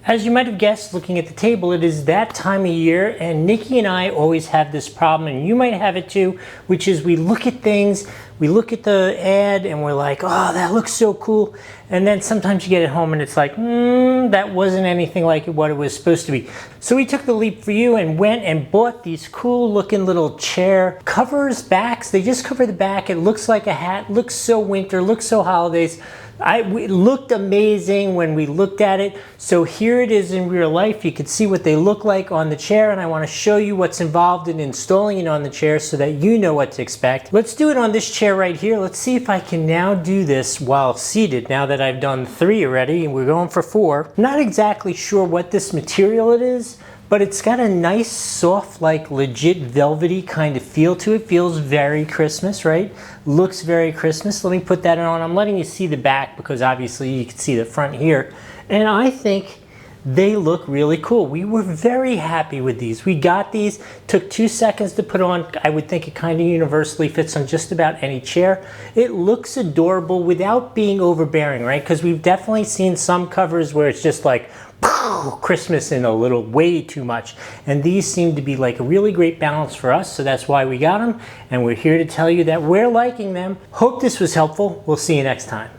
As you might have guessed, looking at the table, it is that time of year, and Nikki and I always have this problem, and you might have it too, which is we look at things, we look at the ad, and we're like, oh, that looks so cool, and then sometimes you get it home and it's like, that wasn't anything like what it was supposed to be. So we took the leap for you and went and bought these cool looking little chair covers, backs. They just cover the back. It looks like a hat, looks so winter, looks so holidays. It looked amazing when we looked at it. So here it is in real life. You can see what they look like on the chair, and I want to show you what's involved in installing it on the chair so that you know what to expect. Let's do it on this chair right here. Let's see if I can now do this while seated, now that I've done 3 already and we're going for 4. Not exactly sure what this material it is, but it's got a nice soft, like legit velvety kind of feel to it. Feels very Christmas, right? Looks very Christmas. Let me put that on. I'm letting you see the back because obviously you can see the front here. And I think they look really cool. We were very happy with these. We got these, took 2 seconds to put on. I would think it kind of universally fits on just about any chair. It looks adorable without being overbearing, right? Because we've definitely seen some covers where it's just like, Christmas in a little way too much, and these seem to be like a really great balance for us, so that's why we got them, and we're here to tell you that we're liking them. Hope this was helpful. We'll see you next time.